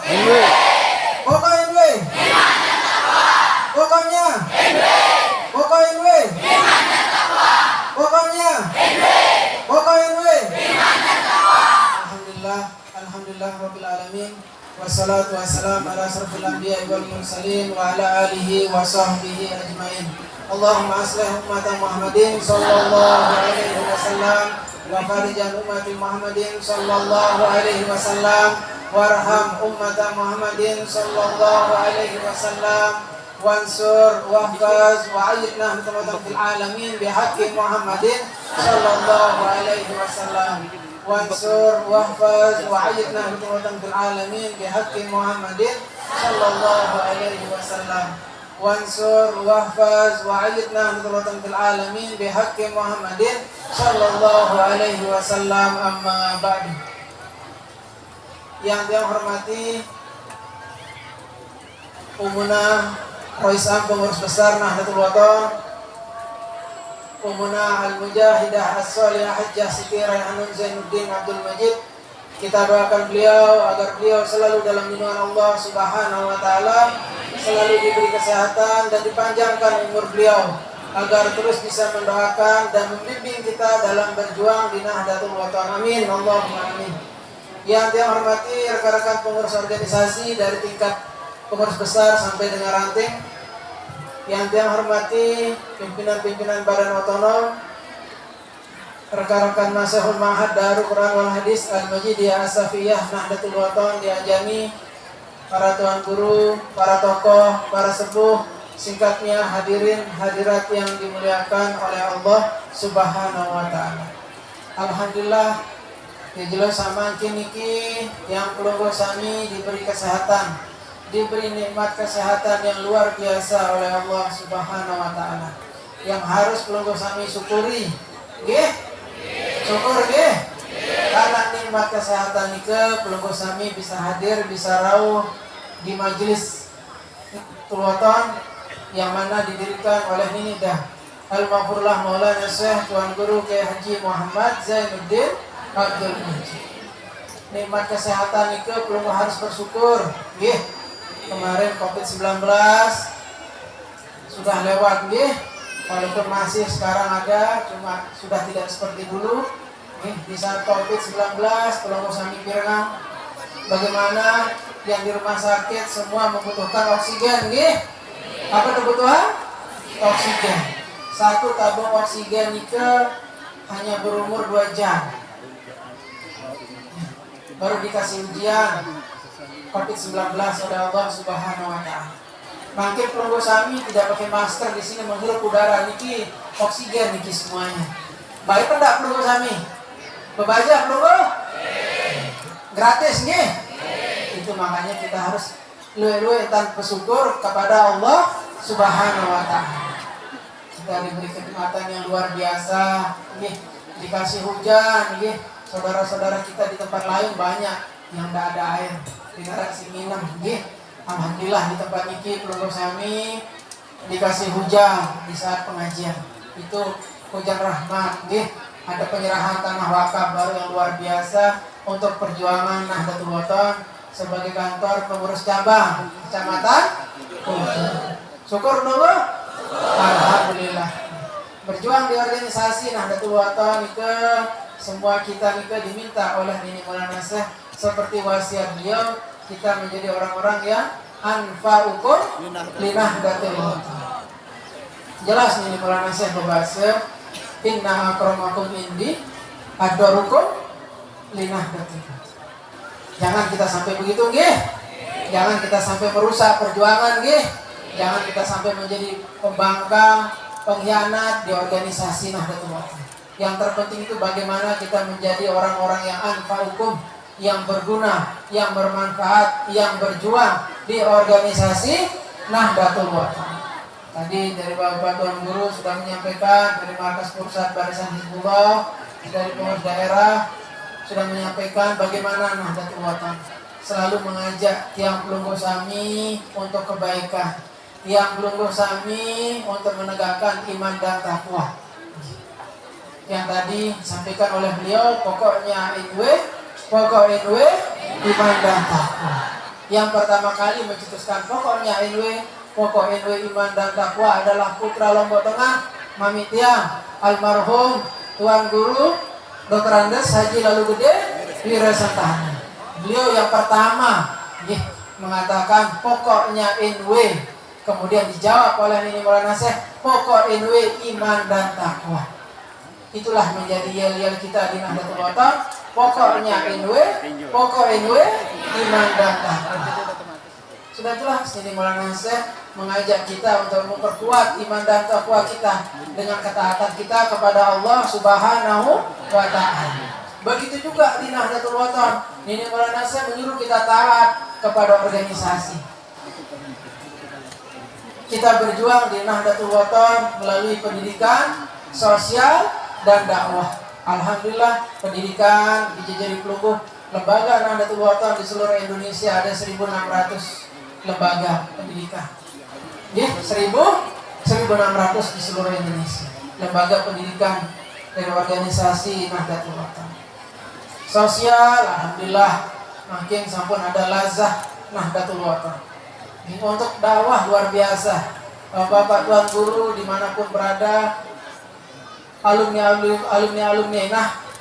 NW. Pokok NW. Pokoknya. Pokok NW. Pokoknya. Pokok NW. Alhamdulillah, alhamdulillah rabbil alamin. Wassalatu wassalamu ala asrofil anbiya'i wal mursalin wa ala alihi wa sahbihi ajmain. Allahumma aslih ummata Muhammadin sallallahu alaihi wasallam wa farijan ummati Muhammadin sallallahu alaihi wasallam warham ummata Muhammadin sallallahu alaihi wasallam wansur wahfaz wa ayyidna mutamatan fil alamin bihaqqi Muhammadin sallallahu alaihi wasallam wansur wahfaz wa ayyidna mutamatan fil alamin bihaqqi Muhammadin sallallahu alaihi wasallam wansur wahfaz wa ayyidna mutamatan fil alamin bihaqqi Muhammadin sallallahu alaihi wasallam. Amma ba'du. Yang dia hormati Umuna Roisam, pengurus besar Nahdlatul Wathon, Umuna Al-Mujahidah As-Salihah Hajjah Siti Raihanun Zainuddin Abdul Majid. Kita doakan beliau agar beliau selalu dalam lindungan Allah Subhanahu wa taala, selalu diberi kesehatan dan dipanjangkan umur beliau agar terus bisa mendoakan dan membimbing kita dalam berjuang di Nahdlatul Wathon. Amin Allahumma amin. Yang saya hormati rekan-rekan pengurus organisasi dari tingkat pengurus besar sampai dengan ranting. Yang saya hormati pimpinan-pimpinan badan otonom, rekan-rekan Masahul Ma'had Darul Quran wal Hadis Al-Majidiyah As-Safiyah Nahdlatul Wathon di Anjani, para tuan guru, para tokoh, para sepuh, singkatnya hadirin hadirat yang dimuliakan oleh Allah Subhanahu wa taala. Alhamdulillah jelas sama kini yang pelungguh sami diberi kesehatan, diberi nikmat kesehatan yang luar biasa oleh Allah Subhanahu wa taala. Yang harus pelungguh sami syukuri, nggih? Syukur nggih? Karena nikmat kesehatan nike pelungguh sami bisa hadir, bisa rawuh di majelis Wathon yang mana didirikan oleh Ninidah Al-Maghfurlah Maulana Syekh Tuan Guru Kiai Haji Muhammad Zainuddin Abdul Majid. Nikmat kesehatan itu belum harus bersyukur. Nggih. Kemarin Covid-19 sudah lewat nggih. Walaupun masih sekarang ada, cuma sudah tidak seperti dulu. Nggih, di saat Covid-19 tolong sami pirengang bagaimana yang di rumah sakit semua membutuhkan oksigen nggih. Apa kebutuhan? Oksigen. Satu tabung oksigen itu hanya berumur 2 jam. Baru dikasih ujian Covid-19 oleh Allah Subhanahu wa taala. Mungkin pelungguh sami tidak pakai masker di sini menghirup udara niki oksigen niki semuanya. Baik pendak pelungguh sami? Bebaja pelungguh? Gratis nggih? Itu makanya kita harus luwe-luwe tanpa bersyukur kepada Allah Subhanahu wa taala. Kita diberi kenikmatan yang luar biasa nggih, dikasih hujan nggih. Saudara-saudara kita di tempat lain banyak yang tidak ada air, tinggal si minum, nggih. Alhamdulillah di tempat ini pelungguh sami dikasih hujan di saat pengajian. Itu hujan rahmat, nggih. Ada penyerahan tanah wakaf baru yang luar biasa untuk perjuangan Nahdlatul Wathon sebagai kantor pengurus cabang kecamatan. Syukur dulu. Alhamdulillah. Berjuang di organisasi Nahdlatul Wathon itu semua kita diminta oleh Nini Maulana Syekh seperti wasiat beliau, kita menjadi orang-orang yang anfa'ukum linahdlatul wathon. Jelas Nini Maulana Syekh berbahasa inna akramakum indi adwarukum linahdlatul wathon. Jangan kita sampai begitu nggih. Jangan kita sampai merusak perjuangan nggih. Jangan kita sampai menjadi pembangkang, pengkhianat di organisasi Nahdlatul Wathon. Yang terpenting itu bagaimana kita menjadi orang-orang yang anfa'ukum, yang berguna, yang bermanfaat, yang berjuang di organisasi Nahdlatul Wathon. Tadi dari Bapak Tuan Guru sudah menyampaikan, dari Markas Pusat Barisan Hizbullah, dari pengurus daerah sudah menyampaikan bagaimana Nahdlatul Wathon selalu mengajak tiang pelungguh sami untuk kebaikan, tiang pelungguh sami untuk menegakkan iman dan takwa. Yang tadi disampaikan oleh beliau, pokok NW iman dan takwa. yang pertama kali mencetuskan pokoknya pokok iman dan takwa adalah putra Lombok Tengah, Mami Tiang, almarhum Tuan Guru Dr. Andes Haji Lalu Gede Wirasantana. Beliau yang pertama mengatakan pokoknya kemudian dijawab oleh Nini Maulana Syekh, pokok iman dan takwa. Itulah menjadi yel-yel kita di Nahdlatul Wathon. Pokoknya pokok iman dan takwa. Sudah jelas Nini Maulana Syekh mengajak kita untuk memperkuat iman dan takwa kita dengan ketaatan kita kepada Allah Subhanahu wa Ta'ala. Begitu juga di Nahdlatul Wathon, Nini Maulana Syekh menyuruh kita taat kepada organisasi. Kita berjuang di Nahdlatul Wathon melalui pendidikan, sosial, dan dakwah. Alhamdulillah, pendidikan di Jejeri Pelungguh, lembaga Nahdlatul Wathon di seluruh Indonesia ada 1.600 lembaga pendidikan. 1.600 di seluruh Indonesia. Lembaga pendidikan dari organisasi Nahdlatul Wathon. Sosial, alhamdulillah, makin sampun ada lazah Nahdlatul Wathon. Untuk dakwah luar biasa. Bapak Tuan Guru dimanapun berada, alumni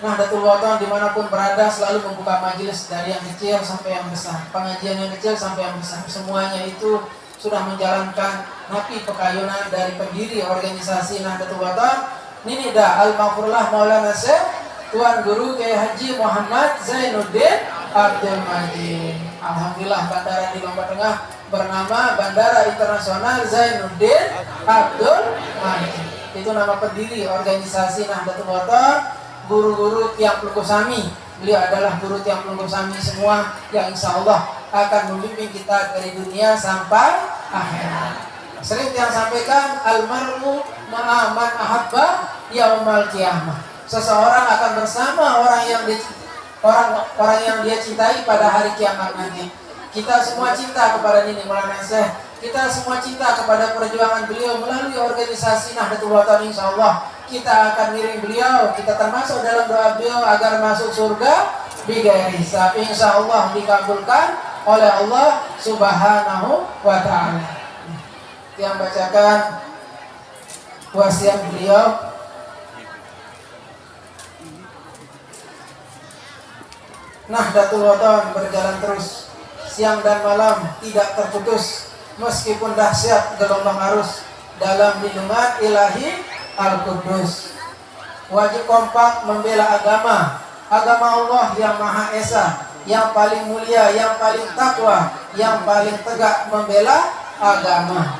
Nahdlatul Wathon dimanapun berada selalu membuka majelis dari yang kecil sampai yang besar, pengajian yang kecil sampai yang besar. Semuanya itu sudah menjalankan napi pekayunan dari pendiri organisasi Nahdlatul Wathon, Ninida Al-Maghfurlah Maulana Syekh Tuan Guru Kiai Haji Muhammad Zainuddin Abdul Majid. Alhamdulillah, bandara di Lombok Tengah bernama Bandara Internasional Zainuddin Abdul Majid. Itu nama pendiri organisasi Nahdlatul Wathon, guru-guru Tiang Pelungguh Sami. Beliau adalah guru Tiang Pelungguh Sami semua yang insya Allah akan membimbing kita dari dunia sampai akhirat. Sering yang sampaikan, almar'u ma'a man ahabba yaumal qiyamah. Seseorang akan bersama orang yang dia cintai pada hari kiamat nanti. Kita semua cinta kepada Nini Maulana Syekh. Kita semua cinta kepada perjuangan beliau melalui organisasi Nahdlatul Wathon. Insya Allah kita akan miring beliau. Kita termasuk dalam doa beliau agar masuk surga bighairi hisab. Insya Allah dikabulkan oleh Allah Subhanahu wa Ta'ala. Yang bacakan wasiat beliau. Nahdlatul Wathon berjalan terus, siang dan malam tidak terputus, meskipun dahsyat gelombang arus, dalam lindungan ilahi Al-Qudus. Wajib kompak membela agama Allah yang Maha Esa, yang paling mulia, yang paling takwa, yang paling tegak membela agama.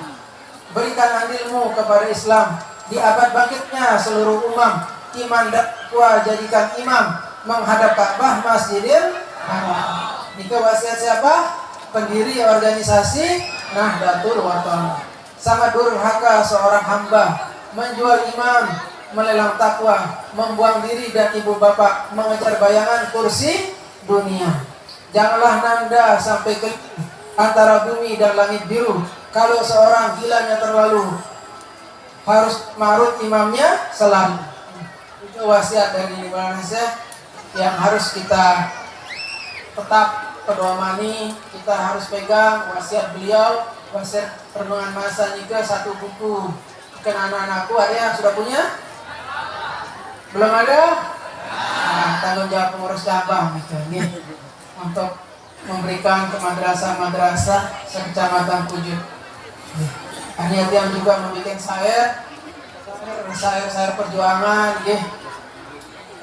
Berikan andilmu kepada Islam di abad bangkitnya seluruh iman dan takwa jadikan imam menghadap Ka'bah Masjidil Haram. Ini wasiat siapa? Pendiri organisasi Nahdlatul Wathon. Sangat durhaka seorang hamba menjual iman, melelang takwa, membuang diri dan ibu bapak, mengejar bayangan kursi dunia. Janganlah nanda sampai ke antara bumi dan langit biru. Kalau seorang gilanya terlalu, harus marut imamnya selalu. Itu wasiat dari Maulana Syekh yang harus kita tetap pedomani. Kita harus pegang wasiat beliau, wasiat Renungan Masa Nika, satu buku. Mungkin anak-anakku ada yang sudah punya? Belum ada? Nah, tanggung jawab pengurus cabang gitu, untuk memberikan ke madrasah-madrasah sekecamatan Kujut. Ada yang juga membuat sayur perjuangan,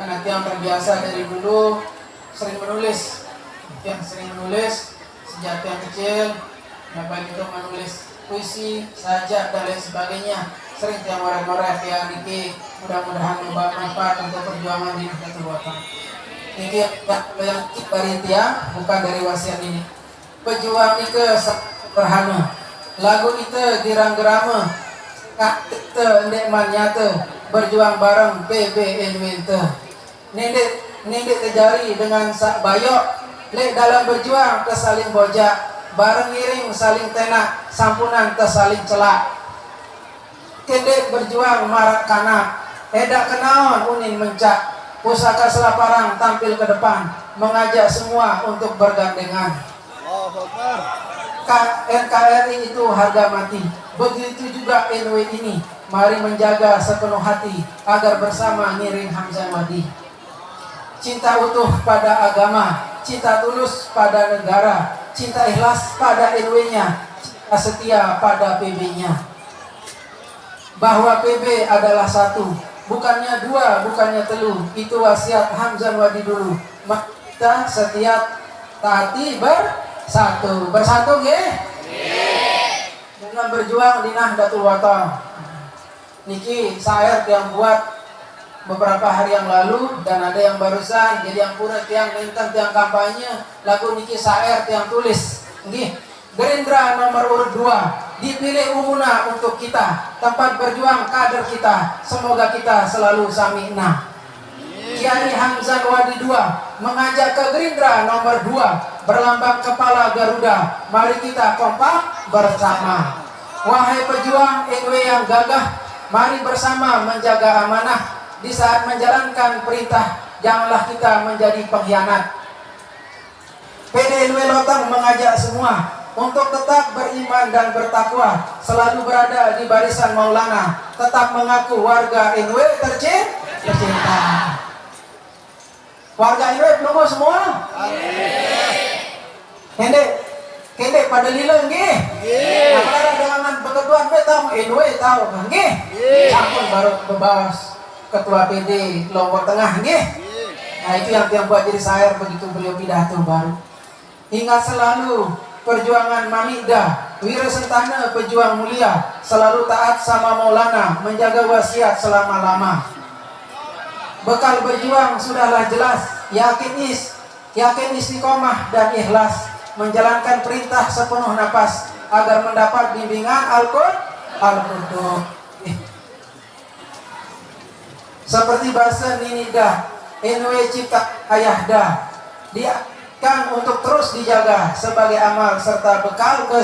karena yang terbiasa dari dulu sering menulis, sejak yang kecil, baik itu menulis puisi, sajak dan lain sebagainya. Sering yang orang-orang yang Niki mudah-mudahan membawa manfaat untuk perjuangan di Nahdlatul Wathon. Niki yang Barintia bukan dari wasiat ini. Pejuang Niki sederhana. Lagu itu girang-gerama, itu ndek nyata, berjuang bareng PBNW itu. Nindik terjari dengan sak bayok, lek dalam berjuang tersaling bojak, bareng ngiring saling tenak, sampunan tersaling celak. Kendek berjuang marak kanak, edak kenaon unin mencak, pusaka selaparang tampil ke depan, mengajak semua untuk bergandengan. NKRI itu harga mati. Begitu juga NW ini. Mari menjaga sepenuh hati agar bersama ngiring Hamzah Wadi. Cinta utuh pada agama, cinta tulus pada negara, cinta ikhlas pada NW-nya, cinta setia pada PB-nya. Bahwa PB adalah satu, bukannya dua, bukannya telu. Itu wasiat Hamzah Wadi dulu. Kita setiap taati bersatu. Bersatu nggih? Dengan berjuang di Nahdlatul Wathon. Niki saya yang buat beberapa hari yang lalu dan ada yang barusan. Jadi yang pura tiang minta tiang kampanye lagu niki saya yang tulis. Nggih. Gerindra nomor urut 2 dipilih umuna untuk kita, tempat berjuang kader kita. Semoga kita selalu sami'na. Kiai Hamzah Wadi 2 mengajak ke Gerindra nomor 2 berlambang kepala Garuda. Mari kita kompak bersama. Wahai pejuang NW yang gagah, mari bersama menjaga amanah. Di saat menjalankan perintah, janganlah kita menjadi pengkhianat. PDNW Loteng mengajak semua untuk tetap beriman dan bertakwa, selalu berada di barisan Maulana, tetap mengaku warga NW tercinta. Warga NW menunggu semua. Kendek pada lileng nggih. Nah, ada dengan ketuaan tahu NW tahu nggih. Sampun baru bebawas ketua PD Lombok Tengah nggih. Nah, itu yang buat jadi saya begitu beliau pidato baru. Ingat selalu perjuangan Mamida, Wira Sentana pejuang mulia, selalu taat sama Maulana, menjaga wasiat selama-lama. Bekal berjuang sudahlah jelas, yakin istiqomah dan ikhlas, menjalankan perintah sepenuh nafas agar mendapat bimbingan Al-Qudus. Seperti bahasa Ninidah, NW Cipta Ayahda, dia kan untuk terus dijaga sebagai amal serta bekal ke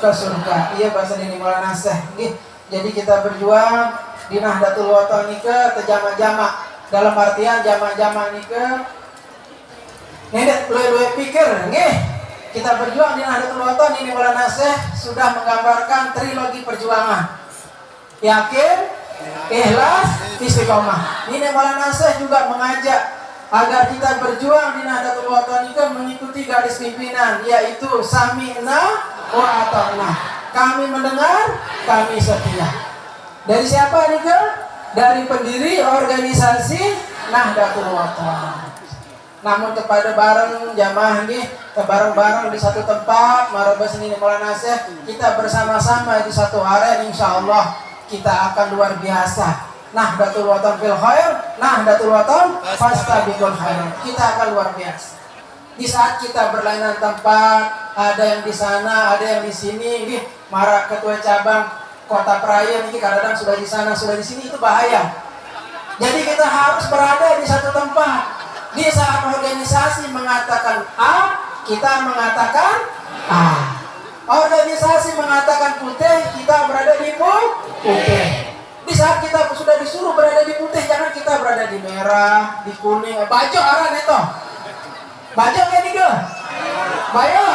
surga. Iya bahasa ini Maulana Syekh. Jadi kita berjuang di Nahdlatul Wathon nike terjama-jama, dalam artian jama-jama nike nenek luwe pikir nggih. Kita berjuang di Nahdlatul Wathon ini Maulana Syekh sudah menggambarkan trilogi perjuangan. Yakin, ikhlas, istiqomah. Ini Maulana Syekh juga mengajak agar kita berjuang di Nahdlatul Wathon itu mengikuti garis pimpinan, yaitu sami'na wa ata'na. Kami mendengar, kami setia. Dari siapa nih ke? Dari pendiri organisasi Nahdlatul Wathon. Namun kepada bareng jamaah nih, bareng-bareng di satu tempat, marabas ini Maulana Syekh, kita bersama-sama di satu area, insya Allah kita akan luar biasa. Nahdlatul Wathon fil khair, Nahdlatul Wathon fastabiqul khair. Kita akan luar biasa. Di saat kita berlainan tempat, ada yang di sana, ada yang di sini, ini marah ketua cabang Kota Praia ini kadang-kadang sudah di sana, sudah di sini, itu bahaya. Jadi kita harus berada di satu tempat. Di saat organisasi mengatakan A, kita mengatakan A. Organisasi mengatakan putih, kita berada di putih. Di saat kita sudah disuruh berada di putih, jangan kita berada di merah, di kuning. Bajo arah neto. Bajo kayak nih bayo.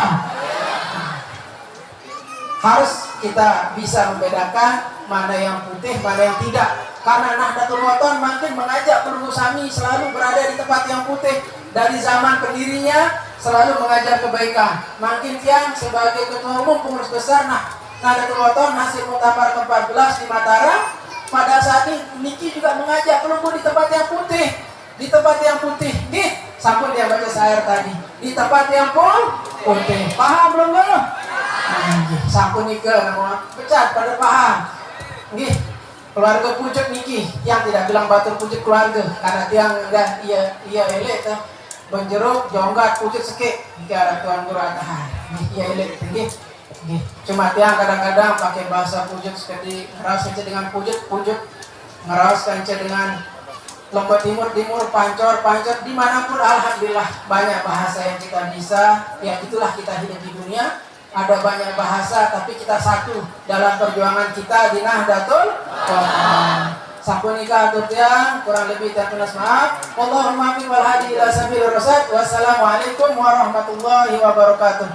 Harus kita bisa membedakan mana yang putih, mana yang tidak. Karena Nahdlatul Wathon makin mengajak pendukung Sami selalu berada di tempat yang putih. Dari zaman pendirinya selalu mengajar kebaikan. Makin tiang sebagai ketua umum pengurus besar Nahdlatul Wathon hasil muktamar ke-14 di Mataram. Pada saat ini Niki juga mengajak pelumpuh di tempat yang putih. Di tempat yang putih. Nih, sampun dia baca syair tadi. Di tempat yang putih. Paham belum lo? Sampun Nike nama pecat pada paham. Nih, keluarga pucuk Niki yang tidak bilang batur pucuk keluarga karena tiang enggak iya elek tuh. Benjeruk jonggat pucuk sekek. Niki ada tuan guru atahan. Iya elek tinggi. Cuma tiang kadang-kadang pakai bahasa pujuk seperti ngeras kence dengan pujuk, ngeras kence dengan Lombok Timur, pancor, dimanapun alhamdulillah banyak bahasa yang kita bisa. Ya itulah kita hidup di dunia. Ada banyak bahasa tapi kita satu dalam perjuangan kita di Nahdlatul Wathon. Sampun nikah atur tiang, kurang lebih tertulis maaf. Allahumma amin wal hadi ila sabil rasyad. Wassalamualaikum warahmatullahi wabarakatuh.